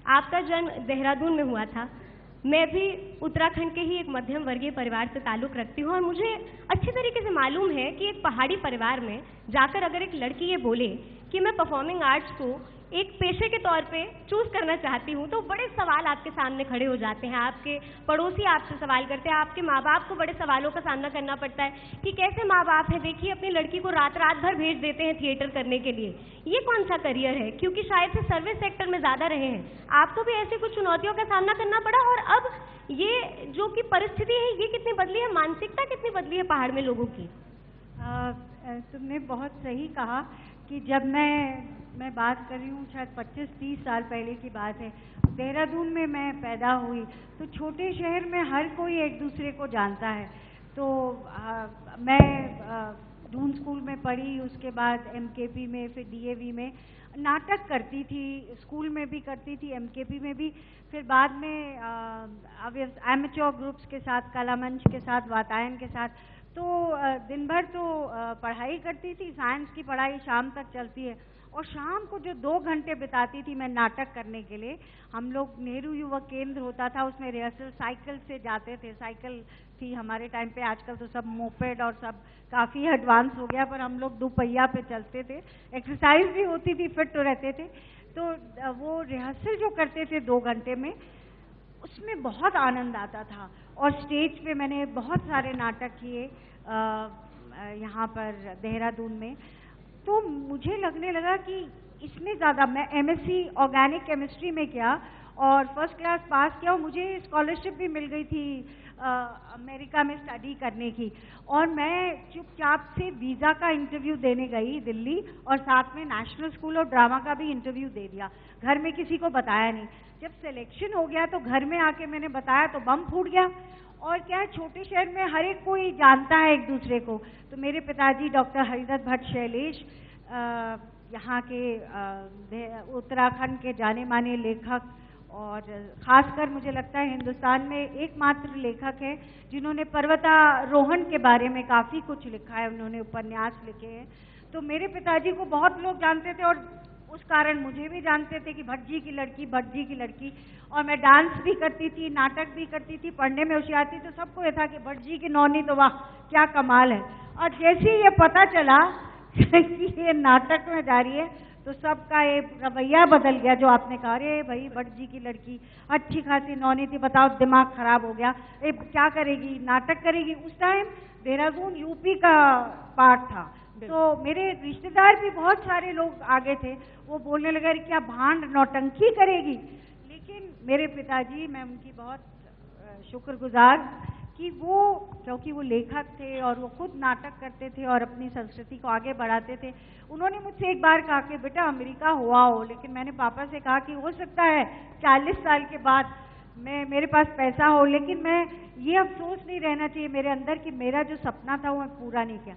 आपका जन्म देहरादून में हुआ था। मैं भी उत्तराखंड के ही एक मध्यम वर्गीय परिवार से ताल्लुक़ रखती हूँ और मुझे अच्छी तरीके से मालूम है कि एक पहाड़ी परिवार में जाकर अगर एक लड़की ये बोले कि मैं परफॉर्मिंग आर्ट्स को एक पेशे के तौर पे चूज करना चाहती हूँ, तो बड़े सवाल आपके सामने खड़े हो जाते हैं। आपके पड़ोसी आपसे सवाल करते हैं, आपके माँ बाप को बड़े सवालों का सामना करना पड़ता है कि कैसे माँ बाप है, देखिए अपनी लड़की को रात रात भर भेज देते हैं थिएटर करने के लिए, ये कौन सा करियर है? क्योंकि शायद से सर्विस सेक्टर में ज़्यादा रहे हैं, आपको भी ऐसी कुछ चुनौतियों का सामना करना पड़ा। और अब ये जो कि परिस्थिति है, ये कितनी बदली है, मानसिकता कितनी बदली है पहाड़ में लोगों की? तुमने बहुत सही कहा कि जब मैं बात कर रही हूँ, शायद 25-30 साल पहले की बात है, देहरादून में मैं पैदा हुई, तो छोटे शहर में हर कोई एक दूसरे को जानता है। तो मैं दून स्कूल में पढ़ी, उसके बाद एमकेपी में, फिर डीएवी में नाटक करती थी, स्कूल में भी करती थी, एमकेपी में भी, फिर बाद में एमेच्योर ग्रुप्स के साथ, कला मंच के साथ, वातायन के साथ। तो दिन भर तो पढ़ाई करती थी, साइंस की पढ़ाई शाम तक चलती है, और शाम को जो 2 घंटे बिताती थी मैं नाटक करने के लिए, हम लोग नेहरू युवा केंद्र होता था, उसमें रिहर्सल साइकिल से जाते थे। साइकिल थी हमारे टाइम पे, आजकल तो सब मोपेड और सब काफ़ी एडवांस हो गया, पर हम लोग 2 पहिया पे चलते थे, एक्सरसाइज भी होती थी, फिट तो रहते थे। तो वो रिहर्सल जो करते थे 2 घंटे में, उसमें बहुत आनंद आता था। और स्टेज पे मैंने बहुत सारे नाटक किए यहाँ पर देहरादून में। तो मुझे लगने लगा कि इसमें ज़्यादा, मैं एमएससी ऑर्गेनिक केमिस्ट्री में किया और फर्स्ट क्लास पास किया, और मुझे स्कॉलरशिप भी मिल गई थी अमेरिका में स्टडी करने की। और मैं चुपचाप से वीज़ा का इंटरव्यू देने गई दिल्ली, और साथ में नेशनल स्कूल ऑफ ड्रामा का भी इंटरव्यू दे दिया, घर में किसी को बताया नहीं। जब सिलेक्शन हो गया तो घर में आके मैंने बताया तो बम फूट गया। और क्या है, छोटे शहर में हर एक कोई जानता है एक दूसरे को। तो मेरे पिताजी डॉक्टर हरिदत्त भट्ट शैलेश, यहाँ के उत्तराखंड के जाने माने लेखक, और ख़ासकर मुझे लगता है हिंदुस्तान में एकमात्र लेखक है जिन्होंने पर्वतारोहण के बारे में काफ़ी कुछ लिखा है, उन्होंने उपन्यास लिखे हैं। तो मेरे पिताजी को बहुत लोग जानते थे, और उस कारण मुझे भी जानते थे कि भट्ट जी की लड़की, भट्ट जी की लड़की। और मैं डांस भी करती थी, नाटक भी करती थी, पढ़ने में होशियार थी, तो सबको ये था कि भट्ट जी की नौनी तो वाह क्या कमाल है। और जैसे ही ये पता चला कि ये नाटक में जा रही है, तो सबका ये रवैया बदल गया, जो आपने कहा, अरे भाई भट्ट जी की लड़की अच्छी खासी नौनी थी, बताओ दिमाग खराब हो गया, ये क्या करेगी, नाटक करेगी। उस टाइम देहरादून यूपी का पार्ट था, तो मेरे रिश्तेदार भी बहुत सारे लोग आगे थे, वो बोलने लगे क्या भांड नौटंकी करेगी। लेकिन मेरे पिताजी, मैं उनकी बहुत शुक्रगुजार कि वो, क्योंकि वो लेखक थे और वो खुद नाटक करते थे और अपनी संस्कृति को आगे बढ़ाते थे, उन्होंने मुझसे एक बार कहा कि बेटा अमेरिका हुआ हो। लेकिन मैंने पापा से कहा कि हो सकता है 40 साल के बाद मेरे पास पैसा हो, लेकिन मैं ये अफसोस नहीं रहना चाहिए मेरे अंदर कि मेरा जो सपना था वो मैं पूरा नहीं किया।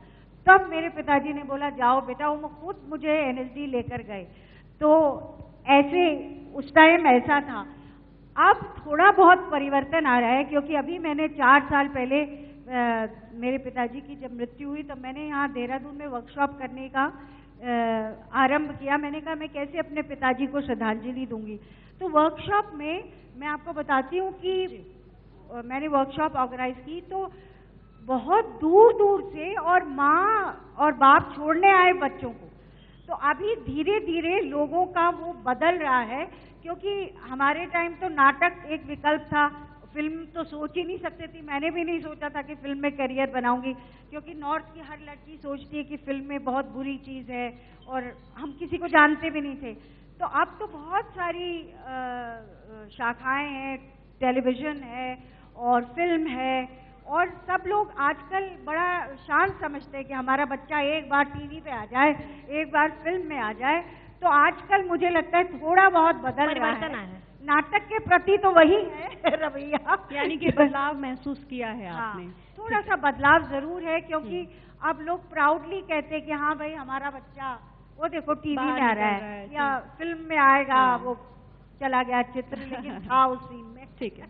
तब मेरे पिताजी ने बोला जाओ बेटा, वो खुद मुझे एनएसडी लेकर गए। तो ऐसे उस टाइम ऐसा था। अब थोड़ा बहुत परिवर्तन आ रहा है, क्योंकि अभी मैंने 4 साल पहले मेरे पिताजी की जब मृत्यु हुई, तो मैंने यहाँ देहरादून में वर्कशॉप करने का आरंभ किया। मैंने कहा मैं कैसे अपने पिताजी को श्रद्धांजलि दूंगी। तो वर्कशॉप में मैं आपको बताती हूँ कि मैंने वर्कशॉप ऑर्गेनाइज की, तो बहुत दूर दूर से और माँ और बाप छोड़ने आए बच्चों को। तो अभी धीरे धीरे लोगों का वो बदल रहा है, क्योंकि हमारे टाइम तो नाटक एक विकल्प था, फिल्म तो सोच ही नहीं सकते थी। मैंने भी नहीं सोचा था कि फिल्म में करियर बनाऊंगी, क्योंकि नॉर्थ की हर लड़की सोचती है कि फिल्म में बहुत बुरी चीज़ है, और हम किसी को जानते भी नहीं थे। तो अब तो बहुत सारी शाखाएं हैं, टेलीविज़न है और फिल्म है, और सब लोग आजकल बड़ा शान समझते हैं कि हमारा बच्चा एक बार टीवी पे आ जाए, एक बार फिल्म में आ जाए। तो आजकल मुझे लगता है थोड़ा बहुत बदल रहा है। नाटक के प्रति तो वही है रवैया, यानी कि बदलाव महसूस किया है आपने? हाँ, थोड़ा सा बदलाव जरूर है, क्योंकि अब लोग प्राउडली कहते हैं कि हाँ भाई हमारा बच्चा वो देखो टीवी में आ रहा है या फिल्म में आएगा, वो चला गया चित्र, लेकिन था उस सीन में। ठीक है।